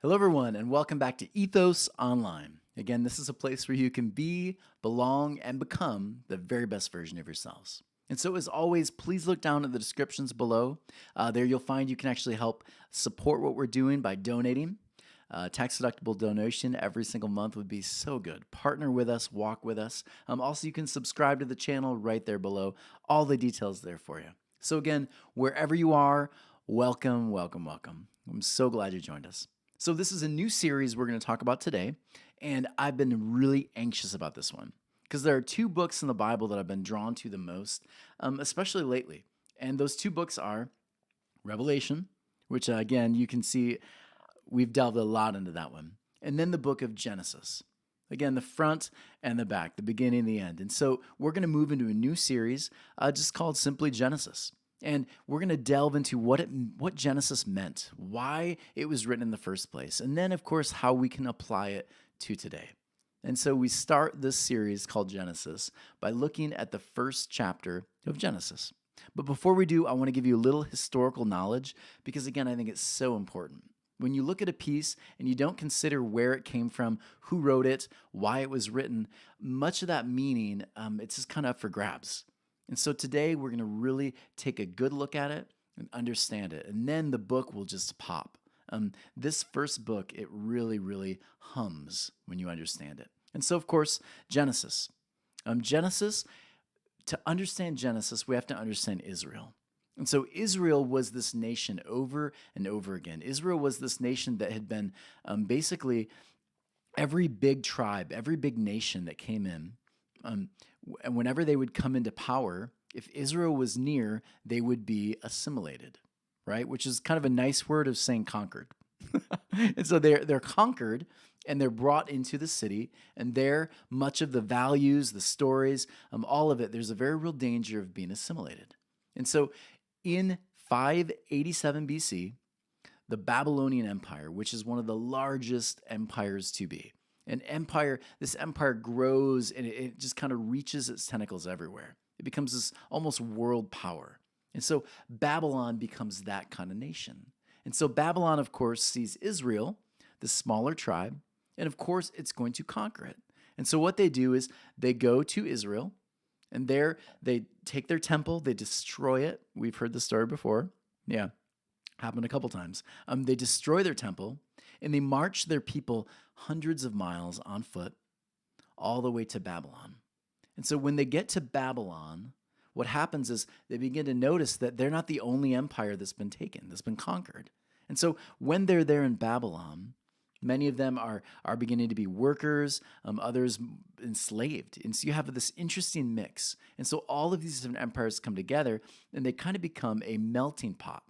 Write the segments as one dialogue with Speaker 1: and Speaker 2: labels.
Speaker 1: Hello, everyone, and welcome back to Ethos Online. Again, this is a place where you can be, belong, and become the very best version of yourselves. And so, as always, please look down at the descriptions below. There you'll find you can actually help support what we're doing by donating. Tax-deductible donation every single month would be so good. Partner with us, walk with us. Also, you can subscribe to the channel right there below. All the details there for you. So again, wherever you are, welcome, welcome, welcome. I'm so glad you joined us. So this is a new series we're going to talk about today, and I've been really anxious about this one because there are two books in the Bible that I've been drawn to the most, especially lately. And those two books are Revelation, which again, you can see we've delved a lot into that one, and then the book of Genesis. Again, the front and the back, the beginning and the end. And so we're going to move into a new series just called simply Genesis. And we're going to delve into what Genesis meant, why it was written in the first place, and then, of course, how we can apply it to today. And so we start this series called Genesis by looking at the first chapter of Genesis. But before we do, I want to give you a little historical knowledge because, again, I think it's so important. When you look at a piece and you don't consider where it came from, who wrote it, why it was written, much of that meaning, it's just kind of up for grabs. And so today we're going to really take a good look at it and understand it. And then the book will just pop. This first book, it really, really hums when you understand it. And so, of course, Genesis. To understand Genesis, we have to understand Israel. And so Israel was this nation over and over again. Israel was this nation that had been basically every big tribe, every big nation that came in, and whenever they would come into power, if Israel was near, they would be assimilated, right? Which is kind of a nice word of saying conquered. And so they're conquered and they're brought into the city, and there much of the values, the stories, all of it, there's a very real danger of being assimilated. And so in 587 BC, the Babylonian Empire, which is one of the largest empires to be, this empire grows and it just kind of reaches its tentacles everywhere. It becomes this almost world power. And so Babylon becomes that kind of nation. And so Babylon, of course, sees Israel, the smaller tribe, and of course it's going to conquer it. And so what they do is they go to Israel, and there they take their temple, they destroy it. We've heard the story before. Yeah, happened a couple times. They destroy their temple, and they march their people hundreds of miles on foot all the way to Babylon. And so when they get to Babylon, what happens is they begin to notice that they're not the only empire that's been taken, that's been conquered. And so when they're there in Babylon, many of them are beginning to be workers, others enslaved. And so you have this interesting mix. And so all of these different empires come together and they kind of become a melting pot.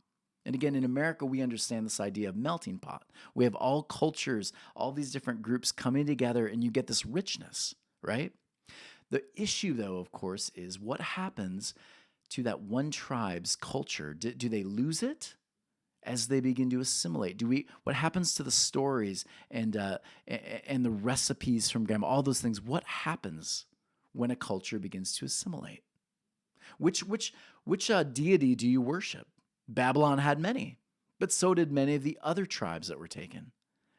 Speaker 1: And again, in America, we understand this idea of melting pot. We have all cultures, all these different groups coming together, and you get this richness, right? The issue, though, of course, is what happens to that one tribe's culture? Do they lose it as they begin to assimilate? What happens to the stories and the recipes from grandma? All those things. What happens when a culture begins to assimilate? Which deity do you worship? Babylon had many, but so did many of the other tribes that were taken.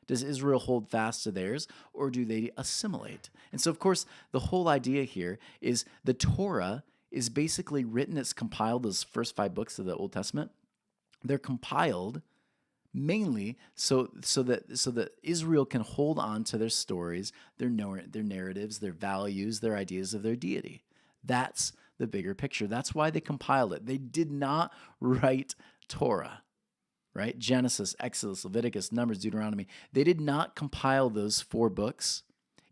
Speaker 1: Does Israel hold fast to theirs, or do they assimilate? And so, of course, the whole idea here is the Torah is basically written, it's compiled, those first 5 books of the Old Testament. They're compiled mainly so that Israel can hold on to their stories, their narratives, their values, their ideas of their deity. That's the bigger picture. That's why they compiled it. They did not write Torah, right? Genesis, Exodus, Leviticus, Numbers, Deuteronomy. They did not compile those 4 books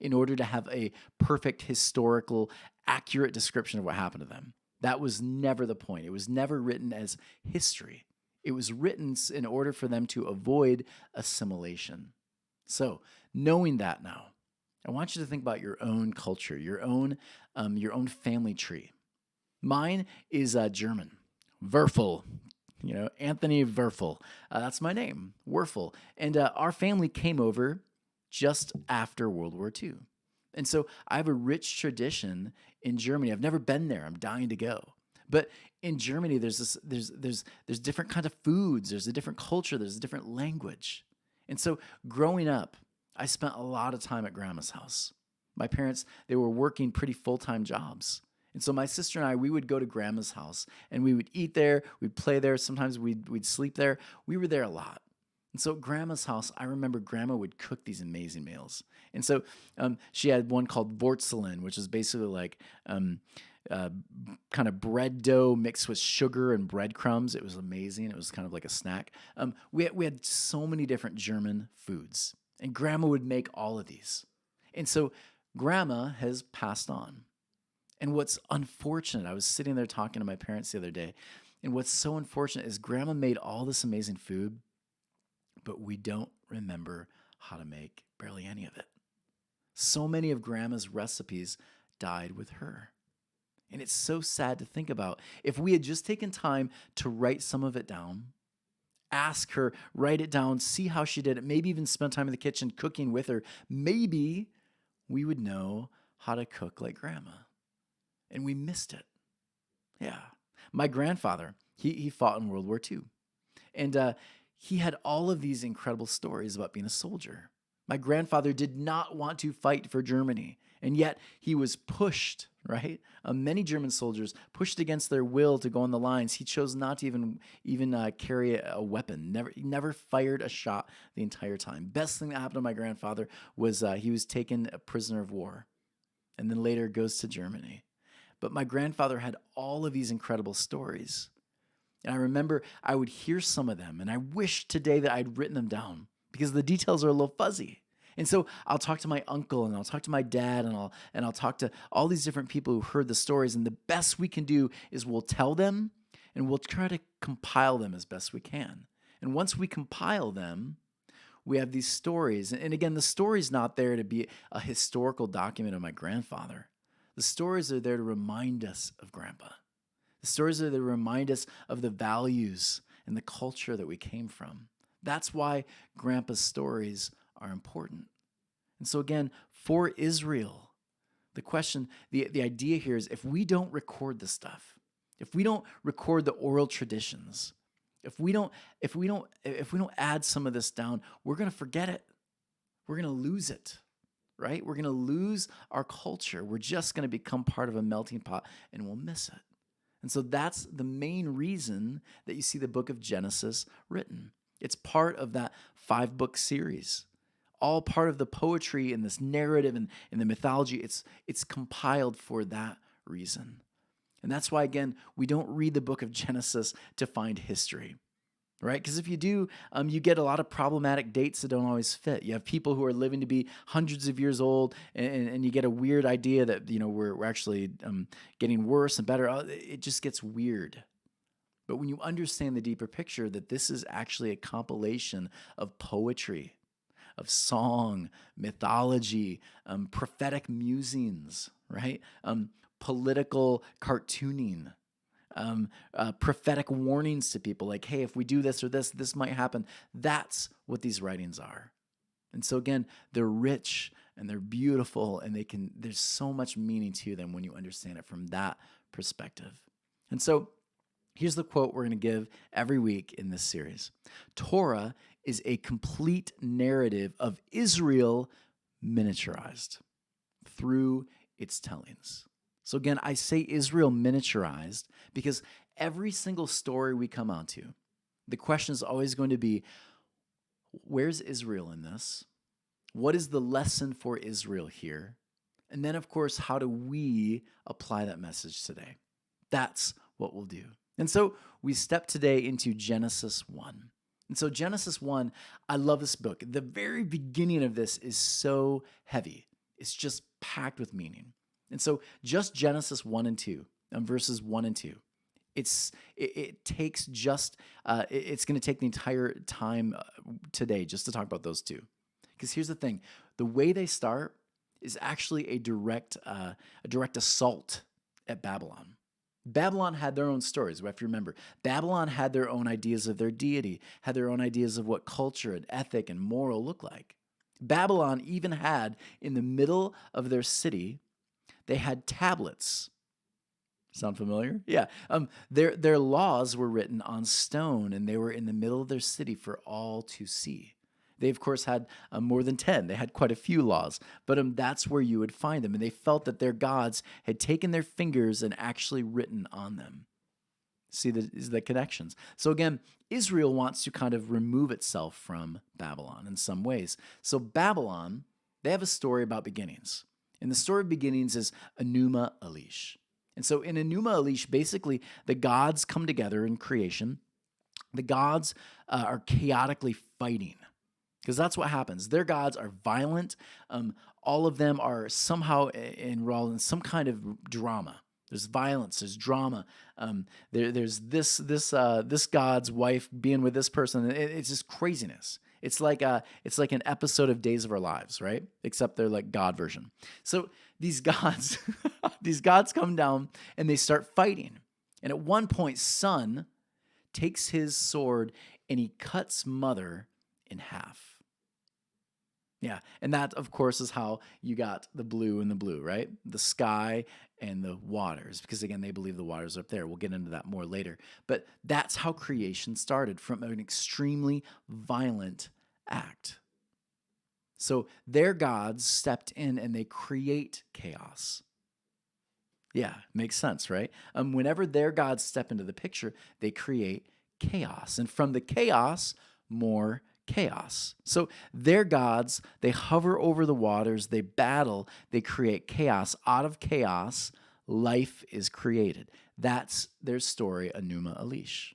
Speaker 1: in order to have a perfect historical, accurate description of what happened to them. That was never the point. It was never written as history. It was written in order for them to avoid assimilation. So, knowing that now, I want you to think about your own culture, your own family tree. Mine is German, Werfel. Anthony Werfel. That's my name, Werfel. And our family came over just after World War II. And so I have a rich tradition in Germany. I've never been there. I'm dying to go. But in Germany, there's different kinds of foods. There's a different culture. There's a different language. And so growing up, I spent a lot of time at grandma's house. My parents, they were working pretty full-time jobs. And so my sister and I, we would go to grandma's house and we would eat there, we'd play there, sometimes we'd sleep there. We were there a lot. And so at grandma's house, I remember grandma would cook these amazing meals. And so she had one called Vorzelin, which is basically like uh, kind of bread dough mixed with sugar and breadcrumbs. It was amazing. It was kind of like a snack. We had so many different German foods, and grandma would make all of these. And so grandma has passed on. And what's unfortunate, I was sitting there talking to my parents the other day, and what's so unfortunate is grandma made all this amazing food, but we don't remember how to make barely any of it. So many of grandma's recipes died with her. And it's so sad to think about. If we had just taken time to write some of it down, ask her, write it down, see how she did it, maybe even spend time in the kitchen cooking with her, maybe we would know how to cook like grandma. And we missed it. Yeah. My grandfather, he fought in World War II. And he had all of these incredible stories about being a soldier. My grandfather did not want to fight for Germany, and yet he was pushed, right? Many German soldiers pushed against their will to go on the lines. He chose not to even carry a weapon. He never fired a shot the entire time. Best thing that happened to my grandfather was he was taken a prisoner of war, and then later goes to Germany. But my grandfather had all of these incredible stories. And I remember I would hear some of them, and I wish today that I'd written them down because the details are a little fuzzy. And so I'll talk to my uncle, and I'll talk to my dad, and I'll talk to all these different people who heard the stories. And the best we can do is we'll tell them, and we'll try to compile them as best we can. And once we compile them, we have these stories. And again, the story's not there to be a historical document of my grandfather. The stories are there to remind us of Grandpa. The stories are there to remind us of the values and the culture that we came from. That's why Grandpa's stories are important. And so again, for Israel, the question, the idea here is if we don't record this stuff, if we don't record the oral traditions, if we don't add some of this down, we're going to forget it. We're going to lose it. Right? We're going to lose our culture. We're just going to become part of a melting pot and we'll miss it. And so that's the main reason that you see the book of Genesis written. It's part of that 5-book series, all part of the poetry and this narrative and the mythology. It's compiled for that reason. And that's why, again, we don't read the book of Genesis to find history. Right? Because if you do, you get a lot of problematic dates that don't always fit. You have people who are living to be hundreds of years old, and you get a weird idea that we're actually getting worse and better. It just gets weird. But when you understand the deeper picture, that this is actually a compilation of poetry, of song, mythology, prophetic musings, right? Political cartooning. Prophetic warnings to people like, hey, if we do this or this might happen. That's what these writings are. And so again, they're rich and they're beautiful and there's so much meaning to them when you understand it from that perspective. And so here's the quote we're going to give every week in this series. Torah is a complete narrative of Israel miniaturized through its tellings. So again, I say Israel miniaturized because every single story we come onto, the question is always going to be, where's Israel in this? What is the lesson for Israel here? And then, of course, how do we apply that message today? That's what we'll do. And so we step today into Genesis 1. And so Genesis 1, I love this book. The very beginning of this is so heavy. It's just packed with meaning. And so just Genesis 1 and 2, verses 1 and 2, it's going to take the entire time today just to talk about those two. Because here's the thing, the way they start is actually a direct assault at Babylon. Babylon had their own stories. We have to remember, Babylon had their own ideas of their deity, had their own ideas of what culture and ethic and moral look like. Babylon even had, in the middle of their city, they had tablets. Sound familiar? Yeah. Their laws were written on stone, and they were in the middle of their city for all to see. They, of course, had more than 10. They had quite a few laws, but that's where you would find them. And they felt that their gods had taken their fingers and actually written on them. See the connections. So again, Israel wants to kind of remove itself from Babylon in some ways. So Babylon, they have a story about beginnings. And the story of beginnings is Enuma Elish. And so in Enuma Elish, basically the gods come together in creation. The gods are chaotically fighting, because that's what happens. Their gods are violent. All of them are somehow enrolled in some kind of drama. There's violence. There's drama. There's this god's wife being with this person. It's just craziness. It's like an episode of Days of Our Lives, right? Except they're like God version. So these gods, these gods come down and they start fighting. And at one point, Son takes his sword and he cuts Mother in half. Yeah, and that, of course, is how you got the blue and the blue, right? The sky and the waters, because, again, they believe the waters are up there. We'll get into that more later. But that's how creation started, from an extremely violent act. So their gods stepped in and they create chaos. Yeah, makes sense, right? Whenever their gods step into the picture, they create chaos. And from the chaos, more chaos. So their gods, they hover over the waters, they battle, they create chaos. Out of chaos, life is created. That's their story, Enuma Elish.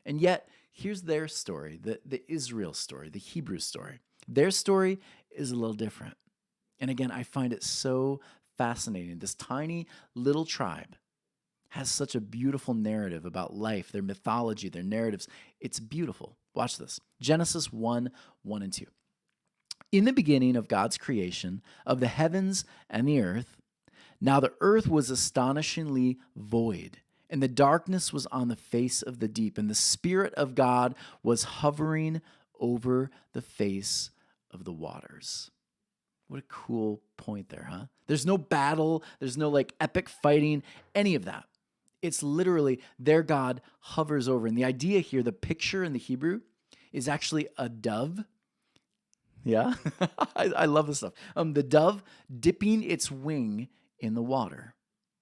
Speaker 1: And yet, here's their story, the Israel story, the Hebrew story. Their story is a little different. And again, I find it so fascinating. This tiny little tribe has such a beautiful narrative about life, their mythology, their narratives. It's beautiful. Watch this. Genesis 1:1-2. In the beginning of God's creation of the heavens and the earth, now the earth was astonishingly void, and the darkness was on the face of the deep, and the Spirit of God was hovering over the face of the waters. What a cool point there, huh? There's no battle, there's no like epic fighting, any of that. It's literally their God hovers over. And the idea here, the picture in the Hebrew, is actually a dove. Yeah, I love this stuff. The dove dipping its wing in the water.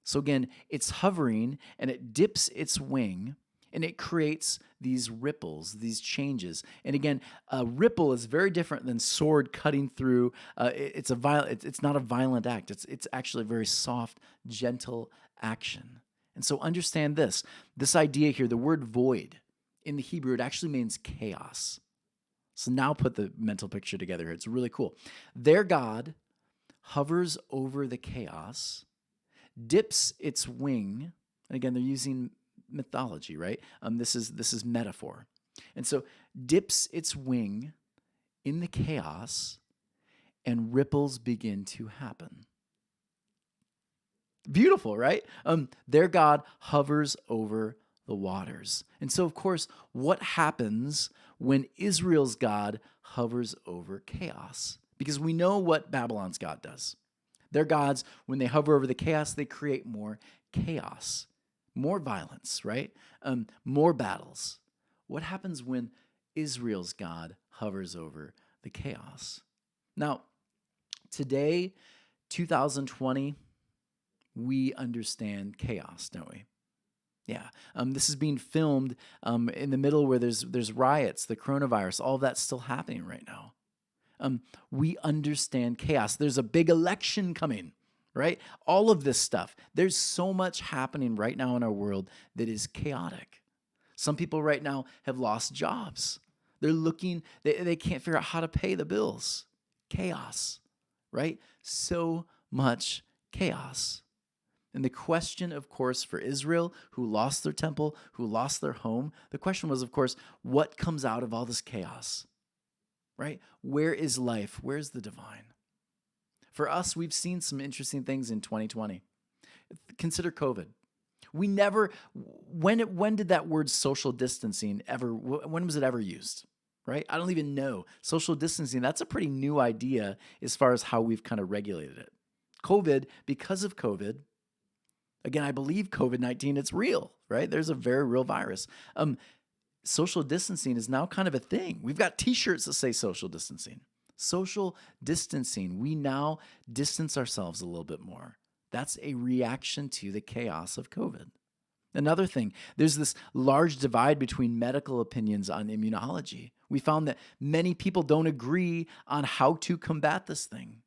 Speaker 1: So again, it's hovering and it dips its wing and it creates these ripples, these changes. And again, a ripple is very different than sword cutting through. It's not a violent act. It's actually a very soft, gentle action. And so understand this idea here, the word void in the Hebrew, it actually means chaos. So now put the mental picture together here. It's really cool. Their God hovers over the chaos, dips its wing, and again, they're using mythology, right? This is metaphor. And so dips its wing in the chaos and ripples begin to happen. Beautiful, right? Their God hovers over the waters. And so, of course, what happens when Israel's God hovers over chaos? Because we know what Babylon's God does. Their gods, when they hover over the chaos, they create more chaos, more violence, right? More battles. What happens when Israel's God hovers over the chaos? Now, today, 2020, we understand chaos, don't we? Yeah. This is being filmed in the middle where there's riots, the coronavirus, all of that's still happening right now. We understand chaos. There's a big election coming, right? All of this stuff. There's so much happening right now in our world that is chaotic. Some people right now have lost jobs. They're looking, they can't figure out how to pay the bills. Chaos, right? So much chaos. And the question, of course, for Israel, who lost their temple, who lost their home, the question was, of course, what comes out of all this chaos, right? Where is life? Where's the divine? For us, we've seen some interesting things in 2020. Consider COVID. When did that word social distancing when was it ever used? Right? I don't even know. Social distancing, that's a pretty new idea as far as how we've kind of regulated it. COVID, because of COVID, again, I believe COVID-19, it's real, right? There's a very real virus. social distancing is now kind of a thing. We've got t-shirts that say social distancing. Social distancing. We now distance ourselves a little bit more. That's a reaction to the chaos of COVID. Another thing, there's this large divide between medical opinions on immunology. We found that many people don't agree on how to combat this thing.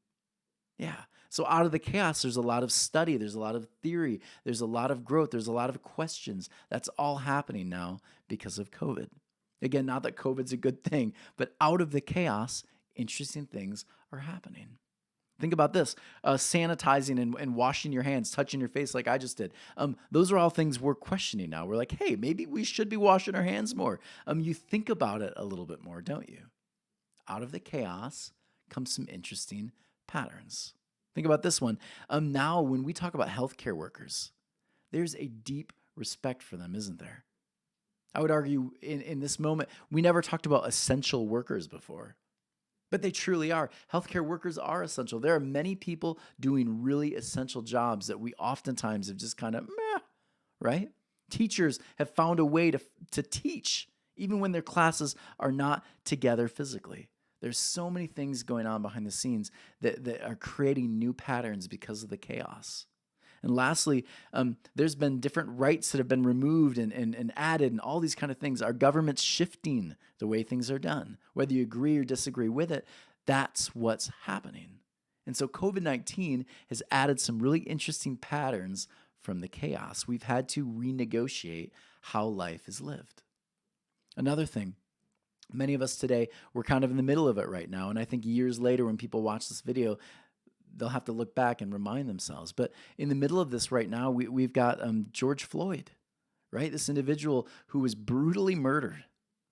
Speaker 1: Yeah. So out of the chaos, there's a lot of study, there's a lot of theory, there's a lot of growth, there's a lot of questions. That's all happening now because of COVID. Again, not that COVID's a good thing, but out of the chaos, interesting things are happening. Think about this, sanitizing and washing your hands, touching your face like I just did. Those are all things we're questioning now. We're like, hey, maybe we should be washing our hands more. You think about it a little bit more, don't you? Out of the chaos comes some interesting patterns. Think about this one. Now, when we talk about healthcare workers, there's a deep respect for them, isn't there? I would argue in this moment, we never talked about essential workers before, but they truly are. Healthcare workers are essential. There are many people doing really essential jobs that we oftentimes have just kind of, meh, right? Teachers have found a way to teach, even when their classes are not together physically. There's so many things going on behind the scenes that are creating new patterns because of the chaos. And lastly, there's been different rights that have been removed and added and all these kind of things. Our government's shifting the way things are done. Whether you agree or disagree with it, that's what's happening. And so COVID-19 has added some really interesting patterns from the chaos. We've had to renegotiate how life is lived. Another thing, many of us today, we're kind of in the middle of it right now. And I think years later, when people watch this video, they'll have to look back and remind themselves. But in the middle of this right now, we've got George Floyd, right? This individual who was brutally murdered,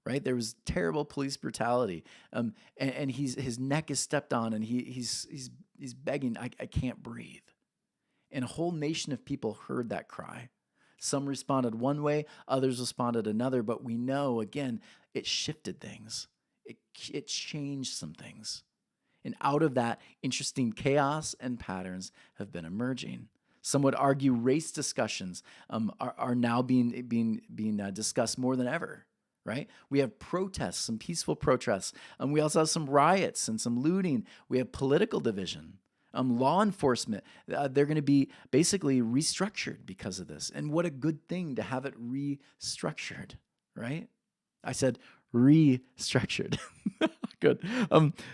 Speaker 1: right? There was terrible police brutality. And his neck is stepped on and he's begging, I can't breathe. And a whole nation of people heard that cry. Some responded one way, others responded another, but we know, again, it shifted things. It changed some things. And out of that, interesting chaos and patterns have been emerging. Some would argue race discussions are now being discussed more than ever, right? We have protests, some peaceful protests. We also have some riots and some looting. We have political division. Law enforcement, they're going to be basically restructured because of this. And what a good thing to have it restructured, right? I said restructured. Good.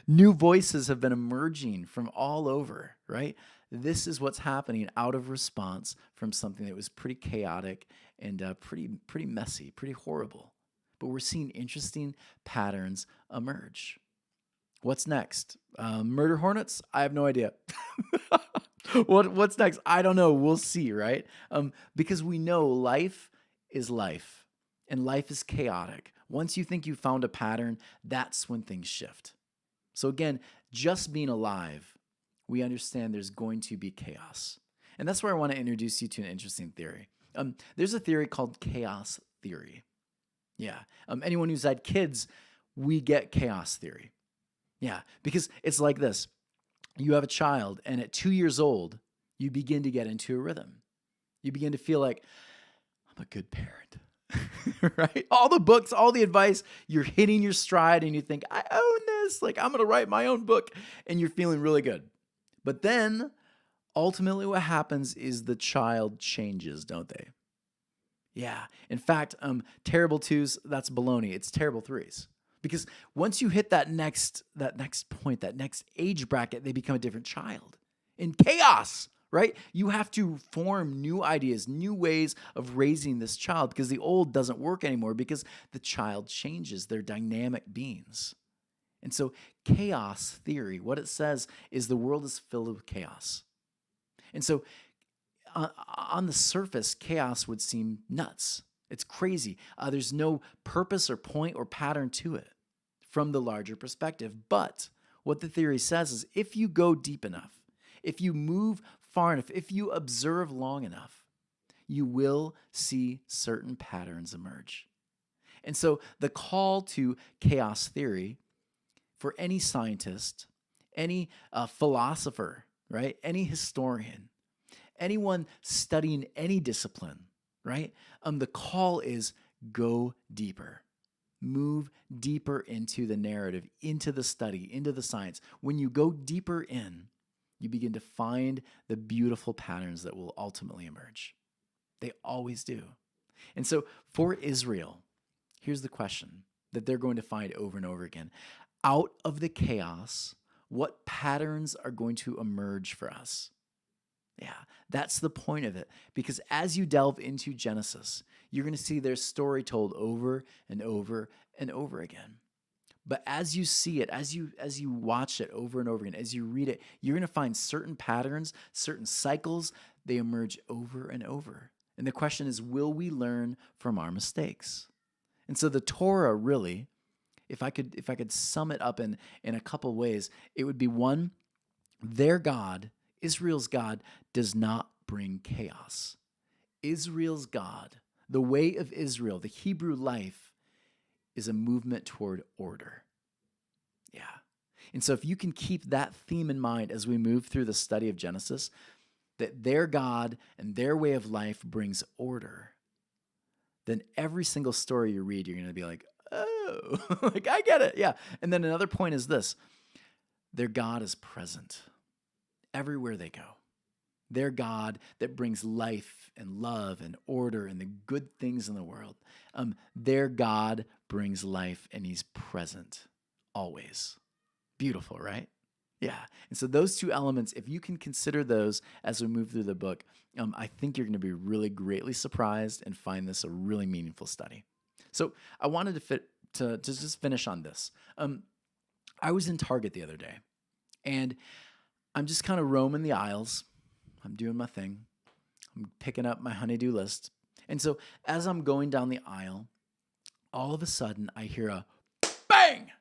Speaker 1: New voices have been emerging from all over, right? This is what's happening out of response from something that was pretty chaotic and pretty messy, pretty horrible. But we're seeing interesting patterns emerge. What's next? Murder hornets? I have no idea. What's next? I don't know. We'll see, right? Because we know life is life, and life is chaotic. Once you think you found a pattern, that's when things shift. So again, just being alive, we understand there's going to be chaos. And that's where I want to introduce you to an interesting theory. There's a theory called chaos theory. Yeah. Anyone who's had kids, we get chaos theory. Yeah, because it's like this. You have a child, and at 2 years old, you begin to get into a rhythm. You begin to feel like, I'm a good parent, right? All the books, all the advice, you're hitting your stride, and you think, I own this. Like, I'm going to write my own book, and you're feeling really good. But then, ultimately, what happens is the child changes, don't they? Yeah. In fact, terrible twos, that's baloney. It's terrible threes. Because once you hit that next point, that next age bracket, they become a different child. In chaos, right? You have to form new ideas, new ways of raising this child because the old doesn't work anymore because the child changes. They're dynamic beings. And so chaos theory, what it says is the world is filled with chaos. And so on the surface, chaos would seem nuts. It's crazy. There's no purpose or point or pattern to it from the larger perspective. But what the theory says is if you go deep enough, if you move far enough, if you observe long enough, you will see certain patterns emerge. And so the call to chaos theory for any scientist, any philosopher, right? Any historian, anyone studying any discipline, right? The call is go deeper. Move deeper into the narrative, into the study, into the science. When you go deeper in, you begin to find the beautiful patterns that will ultimately emerge. They always do. And so for Israel, here's the question that they're going to find over and over again. Out of the chaos, what patterns are going to emerge for us? Yeah, that's the point of it. Because as you delve into Genesis, you're going to see their story told over and over and over again. But as you see it, as you watch it over and over again, as you read it, you're going to find certain patterns, certain cycles, they emerge over and over. And the question is, will we learn from our mistakes? And so the Torah really, if I could sum it up in a couple ways, it would be one, their God, Israel's God, does not bring chaos. Israel's God, the way of Israel, the Hebrew life, is a movement toward order. Yeah. And so if you can keep that theme in mind as we move through the study of Genesis, that their God and their way of life brings order, then every single story you read, you're going to be like, oh, like I get it. Yeah. And then another point is this: their God is present everywhere they go. Their God that brings life and love and order and the good things in the world. Their God brings life and he's present always. Beautiful, right? Yeah. And so those two elements, if you can consider those as we move through the book, I think you're going to be really greatly surprised and find this a really meaningful study. So I wanted to just finish on this. I was in Target the other day, and I'm just kind of roaming the aisles. I'm doing my thing. I'm picking up my honey-do list. And so as I'm going down the aisle, all of a sudden I hear a bang!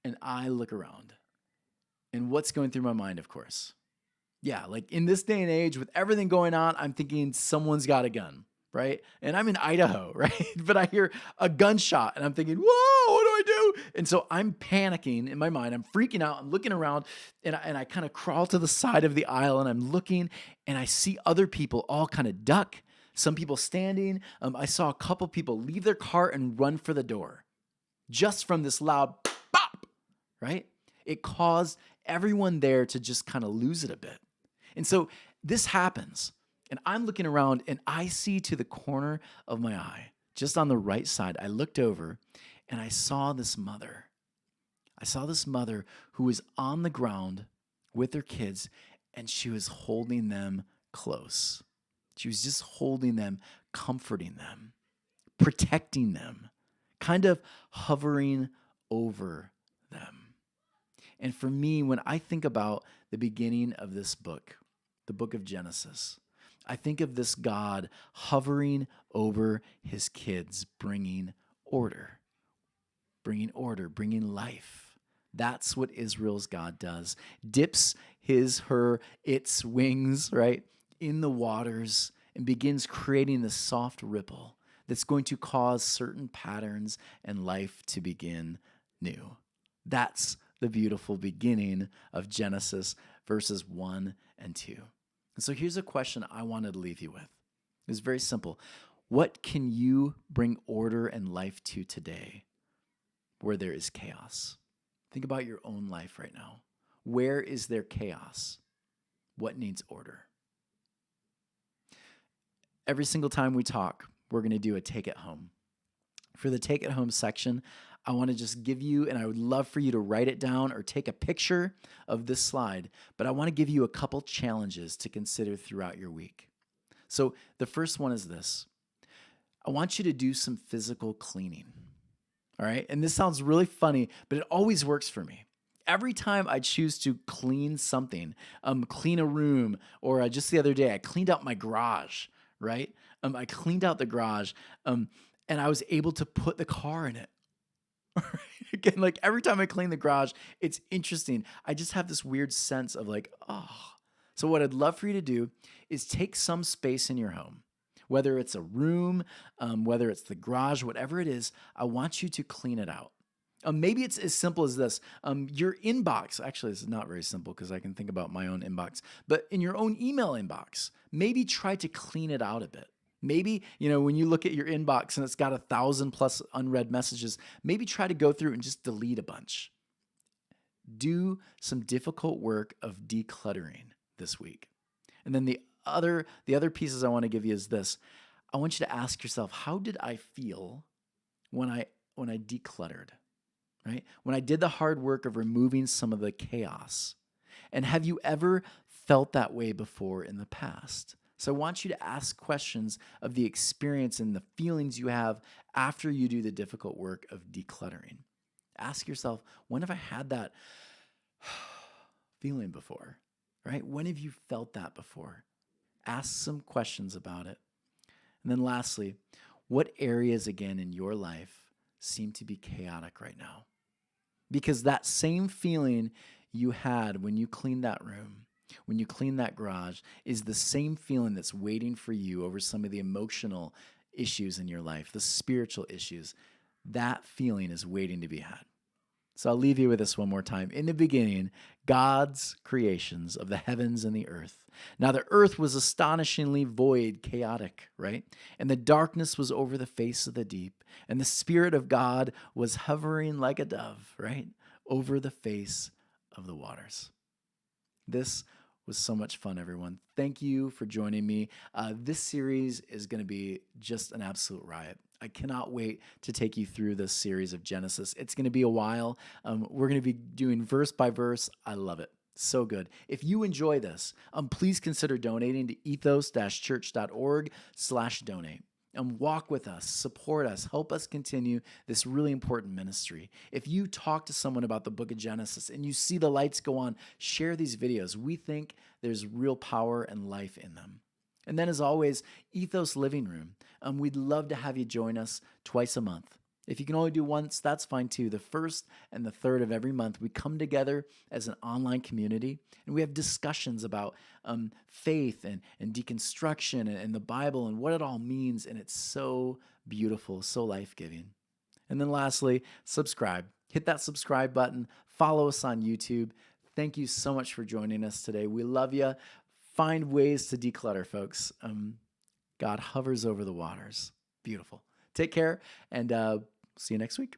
Speaker 1: And I look around. And what's going through my mind, of course? Yeah, like in this day and age with everything going on, I'm thinking someone's got a gun, right? And I'm in Idaho, right? But I hear a gunshot and I'm thinking, whoa, what do I do? And so I'm panicking in my mind. I'm freaking out. I'm looking around and I kind of crawl to the side of the aisle and I'm looking and I see other people all kind of duck. Some people standing. I saw a couple people leave their cart and run for the door just from this loud pop, right? It caused everyone there to just kind of lose it a bit. And so this happens, and I'm looking around, and I see to the corner of my eye, just on the right side, I looked over, and I saw this mother. I saw this mother who was on the ground with her kids, and she was holding them close. She was just holding them, comforting them, protecting them, kind of hovering over them. And for me, when I think about the beginning of this book, the book of Genesis, I think of this God hovering over his kids, bringing order, bringing life. That's what Israel's God does. Dips its wings, right, in the waters and begins creating the soft ripple that's going to cause certain patterns and life to begin new. That's the beautiful beginning of Genesis verses 1 and 2. And so here's a question I wanted to leave you with. It's very simple. What can you bring order and life to today where there is chaos? Think about your own life right now. Where is there chaos? What needs order? Every single time we talk, we're going to do a take it home. For the take it home section, I want to just give you, and I would love for you to write it down or take a picture of this slide, but I want to give you a couple challenges to consider throughout your week. So the first one is this. I want you to do some physical cleaning, all right? And this sounds really funny, but it always works for me. Every time I choose to clean something, clean a room, or just the other day, I cleaned out my garage, right? I cleaned out the garage, and I was able to put the car in it. Again, like every time I clean the garage, it's interesting. I just have this weird sense of like, oh. So what I'd love for you to do is take some space in your home, whether it's a room, whether it's the garage, whatever it is, I want you to clean it out. Maybe it's as simple as this. Your inbox, actually, this is not very simple because I can think about my own inbox, but in your own email inbox, maybe try to clean it out a bit. Maybe, when you look at your inbox and it's got 1,000 plus unread messages, maybe try to go through and just delete a bunch. Do some difficult work of decluttering this week. And then the other pieces I want to give you is this. I want you to ask yourself, how did I feel when I decluttered, right? When I did the hard work of removing some of the chaos. And have you ever felt that way before in the past? So I want you to ask questions of the experience and the feelings you have after you do the difficult work of decluttering. Ask yourself, when have I had that feeling before, right? When have you felt that before? Ask some questions about it. And then lastly, what areas again in your life seem to be chaotic right now? Because that same feeling you had when you cleaned that room, when you cleaned that garage, is the same feeling that's waiting for you over some of the emotional issues in your life, the spiritual issues. That feeling is waiting to be had. So I'll leave you with this one more time. In the beginning, God's creations of the heavens and the earth. Now the earth was astonishingly void, chaotic, right? And the darkness was over the face of the deep. And the Spirit of God was hovering like a dove, right? Over the face of the waters. This was so much fun, everyone. Thank you for joining me. This series is going to be just an absolute riot. I cannot wait to take you through this series of Genesis. It's going to be a while. We're going to be doing verse by verse. I love it. So good. If you enjoy this, please consider donating to ethos-church.org/donate. And walk with us, support us, help us continue this really important ministry. If you talk to someone about the book of Genesis and you see the lights go on, share these videos. We think there's real power and life in them. And then as always, Ethos Living Room. We'd love to have you join us twice a month. If you can only do once, that's fine too. The first and the third of every month, we come together as an online community and we have discussions about faith and deconstruction and the Bible and what it all means. And it's so beautiful, so life-giving. And then lastly, subscribe. Hit that subscribe button. Follow us on YouTube. Thank you so much for joining us today. We love you. Find ways to declutter, folks. God hovers over the waters. Beautiful. Take care and see you next week.